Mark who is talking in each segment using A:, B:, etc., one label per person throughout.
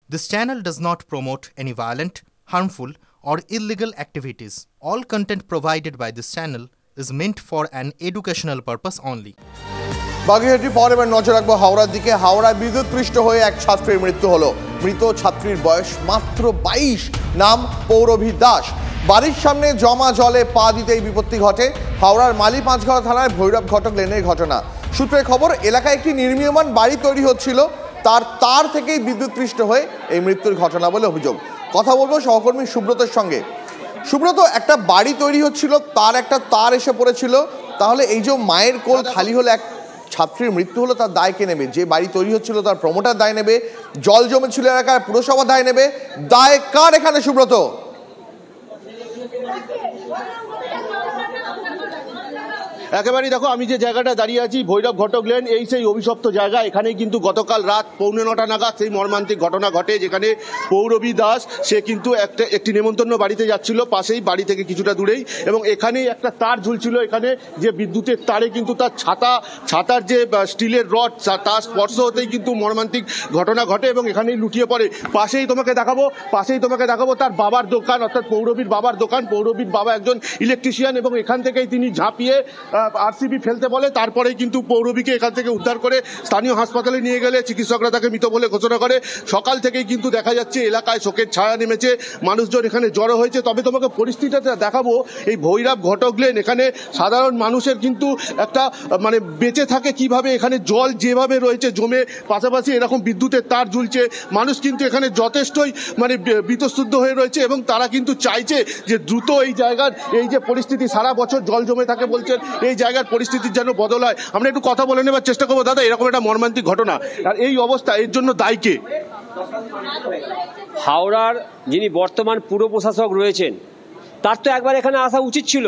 A: This channel does not promote any violent, harmful, or illegal activities. All content provided by this channel is meant for an educational purpose only.
B: বাগেরহাটের পর এবার নজর রাখবো হাওড়ার দিকে। হাওড়ায় বিদ্যুৎপৃষ্ট হয়ে এক ছাত্রীর মৃত্যু হলো। মৃত ছাত্রীর বয়স মাত্র 22, নাম পৌরভী দাস। বাড়ির সামনে জমা জলে পা দিতেই বিপত্তি ঘটে। হাওড়ার মালি পাঁচঘর থানায় ভৈরব ঘটক লেনের ঘটনা। সূত্রের খবর, এলাকায় একটি নির্মীয়মান বাড়ি তৈরি হচ্ছিল, তার থেকেই বিদ্যুৎপৃষ্ট হয়ে এই মৃত্যুর ঘটনা বলে অভিযোগ। কথা বলবো সহকর্মী সুব্রতের সঙ্গে। সুব্রত, একটা বাড়ি তৈরি হচ্ছিল, তার একটা তার এসে পড়েছিল, তাহলে এই যে মায়ের কোল খালি হলে এক ছাত্রীর মৃত্যু হলো, তার দায় কে নেবে? যে বাড়ি তৈরি হচ্ছিল তার প্রমোটার দায় নেবে, জল জমেছিল এলাকার পুরসভা দায় নেবে, দায় কার এখানে সুব্রত?
C: একেবারেই দেখো, আমি যে জায়গাটা দাঁড়িয়ে আছি ভৈরব ঘটক লেন, এই সেই অভিশপ্ত জায়গা। এখানেই কিন্তু গতকাল রাত 9:45 নাগাদ সেই মর্মান্তিক ঘটনা ঘটে, যেখানে পৌরবী দাস সে কিন্তু একটি নেমন্তন্ন বাড়িতে যাচ্ছিল, পাশেই বাড়ি থেকে কিছুটা দূরেই, এবং এখানেই একটা তার ঝুলছিল। এখানে যে বিদ্যুতের তারে কিন্তু তার ছাতার যে স্টিলের রড, তার স্পর্শ হতেই কিন্তু মর্মান্তিক ঘটনা ঘটে এবং এখানেই লুটিয়ে পড়ে। পাশেই তোমাকে দেখাবো তার বাবার দোকান, অর্থাৎ পৌরবীর বাবার দোকান। পৌরবীর বাবা একজন ইলেকট্রিশিয়ান এবং এখান থেকেই তিনি ঝাঁপিয়ে আরসিবি ফেলতে বলে, তারপরেই কিন্তু পৌরবীকে এখান থেকে উদ্ধার করে স্থানীয় হাসপাতালে নিয়ে গেলে চিকিৎসকরা তাকে মৃত বলে ঘোষণা করে। সকাল থেকেই কিন্তু দেখা যাচ্ছে এলাকায় শোকের ছায়া নেমেছে, মানুষজন এখানে জড়ো হয়েছে। তবে তোমাকে পরিস্থিতিটা দেখাবো, এই ভৈরব ঘটক লেন, এখানে সাধারণ মানুষের কিন্তু একটা মানে বেঁচে থাকে কিভাবে, এখানে জল যেভাবে রয়েছে জমে, পাশাপাশি এরকম বিদ্যুতের তার ঝুলছে, মানুষ কিন্তু এখানে যথেষ্টই মানে বীতশ্রদ্ধ হয়ে রয়েছে এবং তারা কিন্তু চাইছে যে দ্রুত এই জায়গার এই যে পরিস্থিতি, সারা বছর জল জমে থাকে বলছেন, এই জায়গার পরিস্থিতির যেন বদল হয়। আমরা একটু কথা বলে নেবার চেষ্টা করবো। দাদা, এরকম একটা মর্মান্তিক ঘটনা, আর এই অবস্থা, এর জন্য দায়ী কে?
D: হাওড়ার যিনি বর্তমান পুর প্রশাসক রয়েছেন, তার তো একবার এখানে আসা উচিত ছিল।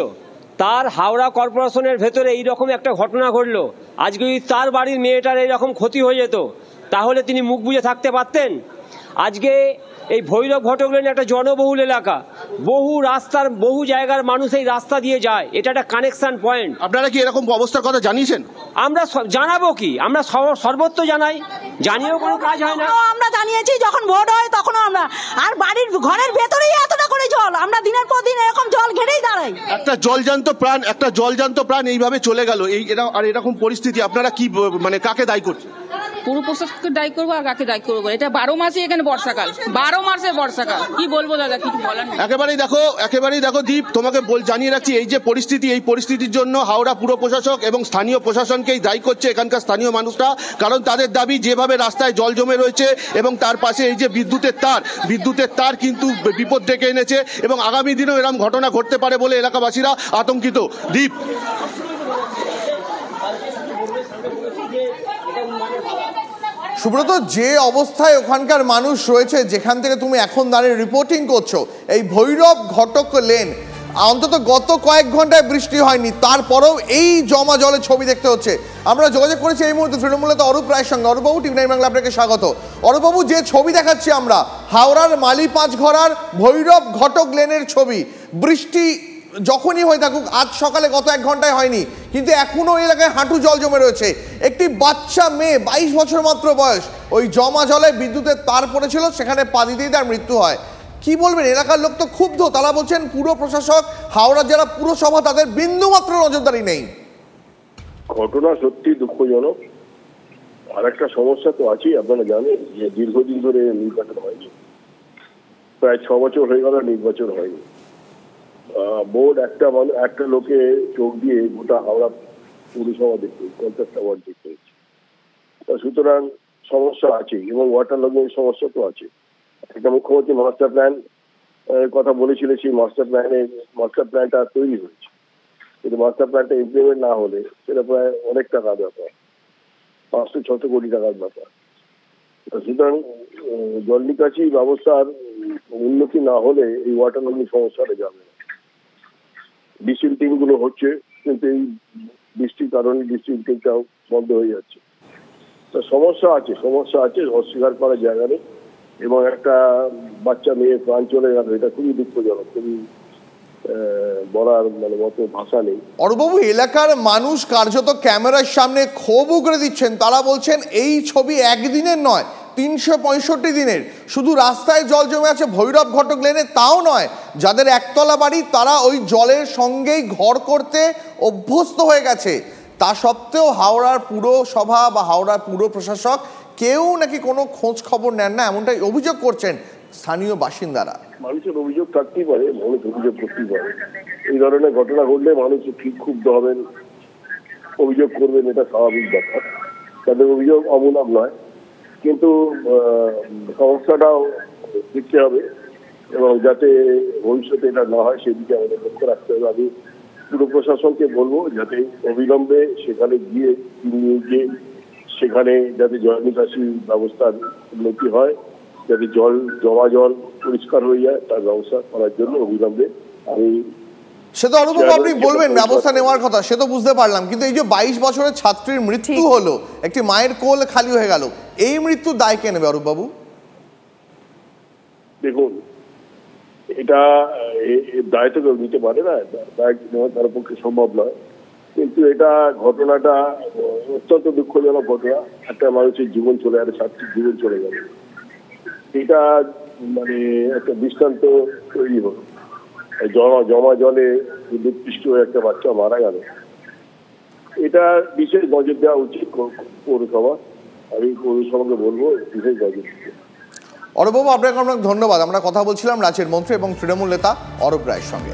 D: তার হাওড়া কর্পোরেশনের ভেতরে এইরকম একটা ঘটনা ঘটলো, আজকে যদি তার বাড়ির মেয়েটার এইরকম ক্ষতি হয়ে যেত, তাহলে তিনি মুখ বুজে থাকতে পারতেন? আজকে এই ভৈরব ঘটক লেন একটা জনবহুল এলাকা, বহু রাস্তার বহু জায়গার মানুষ এই রাস্তা দিয়ে যায়, এটা একটা কানেকশন পয়েন্ট।
C: আপনারা কি এরকম অবস্থার কথা জানিয়েছেন?
D: আমরা জানাবো কি, আমরা সর্বত্র জানাই, জানিয়েও কোনো কাজ হয় না।
E: আমরা জানিয়েছি, যখন ভোট হয় তখনও আমরা, আর বাড়ির ঘরের ভেতরেই এতটা করে জল, আমরা দিনের পর দিন এরকম জল ঘেরেই দাঁড়াই।
C: একটা জলজান্ত প্রাণ এইভাবে চলে গেল, আর এরকম পরিস্থিতি, আপনারা কি মানে কাকে দায়ী করছেন?
F: পুরো প্রশাসনকে দায়ী করবো, আর কাকে দায়ী করবো? এটা 12 মাসে এখানে বর্ষাকাল, 12 মাসে বর্ষাকাল, কি বলবো দাদা, কিছু বলার নেই।
C: একেবারেই দেখো দীপ, তোমাকে জানিয়ে রাখছি, এই যে পরিস্থিতি, এই পরিস্থিতির জন্য হাওড়া পুর প্রশাসক এবং স্থানীয় প্রশাসনকেই দায়ী করছে এখানকার স্থানীয় মানুষরা। কারণ তাদের দাবি, যেভাবে রাস্তায় জল জমে রয়েছে এবং তার পাশে এই যে বিদ্যুতের তার কিন্তু বিপদ ডেকে এনেছে এবং আগামী দিনেও এরকম ঘটনা ঘটতে পারে বলে এলাকাবাসীরা আতঙ্কিত। দীপ,
B: সুব্রত, যে অবস্থায় ওখানকার মানুষ রয়েছে, যেখান থেকে তুমি এখন দাঁড়িয়ে রিপোর্টিং করছো, এই ভৈরব ঘটক লেন, অন্তত গত কয়েক ঘন্টায় বৃষ্টি হয়নি, তারপরেও এই জমা জলের ছবি দেখতে হচ্ছে। আমরা যোগাযোগ করেছি এই মুহূর্তে তৃণমূলত অরূপ রায়ের সঙ্গে। অরূপবাবু, টিভি9 বাংলা আপনাকে স্বাগত। অরূপবাবু, যে ছবি দেখাচ্ছি আমরা, হাওড়ার মালি পাঁচঘরার ভৈরব ঘটক লেনের ছবি। বৃষ্টি যখনই হয়ে থাকুক, আজ সকালে গত 1 ঘন্টায় হয়নি, কিন্তু এখনো এলাকায় হাঁটু জল জমে রয়েছে। একটি বাচ্চা মেয়ে, 22 বছর মাত্র বয়স, ওই জমা জলে বিদ্যুতের তার পড়েছিল, সেখানে পা দিতেই তার মৃত্যু হয়। কি বলবেন? এলাকার লোক তো ক্ষুব্ধ, তারা বলছেন পুর প্রশাসক, হাওড়ার যারা পুরসভা, তাদের বিন্দুমাত্র নজরদারি নেই।
G: ঘটনা সত্যি দুঃখজনক। আর একটা সমস্যা তো আছেই, আপনারা জানেন যে দীর্ঘদিন ধরে নির্বাচন হয়নি, প্রায় 6 বছর হয়ে গেল নির্বাচন হয়নি। বোর্ড একটা লোকে চোখ দিয়ে গোটা হাওড়া পুরসভা দেখতে, 50টা ওয়ার্ড দেখতে হচ্ছে। সুতরাং সমস্যা আছে এবং ওয়াটার লগিং সমস্যা তো আছে। একটা মুখ্যমন্ত্রী মাস্টার প্ল্যান কথা বলেছিল, সেই মাস্টার প্ল্যানটা তৈরি হয়েছে, কিন্তু মাস্টার প্ল্যানটা ইমপ্লিমেন্ট না হলে সেটা প্রায় অনেক টাকার ব্যাপার, 500-600 কোটি টাকার ব্যাপার। সুতরাং জল নিকাশি ব্যবস্থার উন্নতি না হলে এই ওয়াটার লগিং সমস্যাটা যাবে না। ডিসিল্টিং গুলো হচ্ছে, কিন্তু এই বৃষ্টির কারণে ডিসিল্টিংটাও বন্ধ হয়ে যাচ্ছে। সমস্যা আছে, অস্বীকার করার জায়গা নেই। এবং একটা বাচ্চা মেয়ে প্রাণ চলে গেল, এটা খুবই দুঃখজনক, খুবই বলার মতো ভাষা নেই।
B: অরূপবাবু, এলাকার মানুষ কার্যত ক্যামেরার সামনে ক্ষোভ উগড়ে দিচ্ছেন। তারা বলছেন এই ছবি একদিনের নয়, 365 দিনের। শুধু রাস্তায় জল জমে আছে ভৈরব ঘটক লেনে তাও নয়, যাদের একতলা বাড়ি তারা ওই জলের সঙ্গেই ঘর করতে অভ্যস্ত হয়ে গেছে। তা সত্ত্বেও হাওড়ার পুরসভা বা হাওড়ার পুর প্রশাসক কেউ নাকি কোনো খোঁজ খবর নেন না, এমনটাই অভিযোগ করছেন স্থানীয় বাসিন্দারা।
G: মানুষের অভিযোগ থাকতেই পারে, মানুষ অভিযোগ করতেই পারে। এই ধরনের ঘটনা ঘটলে মানুষ ঠিক ক্ষুব্ধ হবেন, অভিযোগ করবেন, এটা স্বাভাবিক ব্যাপার। তাদের অভিযোগ অমূলক নয়, কিন্তু সমস্যাটাও দেখতে হবে এবং যাতে ভবিষ্যতে এটা না হয় সেদিকে আমাদের লক্ষ্য রাখতে হবে। আমি পুর প্রশাসনকে বলবো যাতে অবিলম্বে সেখানে গিয়ে গিয়ে সেখানে যাতে জল নিকাশি ব্যবস্থার উন্নতি হয়, যাতে জমা জল পরিষ্কার হয়ে যায় তার ব্যবস্থা করার জন্য অবিলম্বে আমি।
B: সে তো অরূপবাবু আপনি বলবেন ব্যবস্থা নেওয়ার কথা, সে তো বুঝতে পারলাম, কিন্তু এই যে 22 বছরের ছাত্রীর মৃত্যু হলো, একটি মায়ের কোল খালি হয়ে গেল, এই মৃত্যুর দায় কে নেবে অরূপবাবু?
G: দেখুন, এটা দায় তো কেউ নিতে পারে না, দায় নেওয়া তার পক্ষে সম্ভব নয়, কিন্তু এটা ঘটনাটা অত্যন্ত দুঃখজনক ঘটনা। একটা মানুষের জীবন চলে গেল, ছাত্রীর জীবন চলে গেল, এটা মানে একটা দৃষ্টান্ত তৈরি হলো। জমা জলে দুর্দৃষ্ট হয়ে একটা বাচ্চা মারা গেল, এটা বিশেষ নজর দেওয়া উচিত পৌরসভা। আমি পৌরসভাকে বলবো বিশেষ নজর দিতে।
B: অরূপবাবু আপনাকে অনেক ধন্যবাদ। আমরা কথা বলছিলাম রাজ্যের মন্ত্রী এবং তৃণমূল নেতা অরূপ রায়ের সঙ্গে।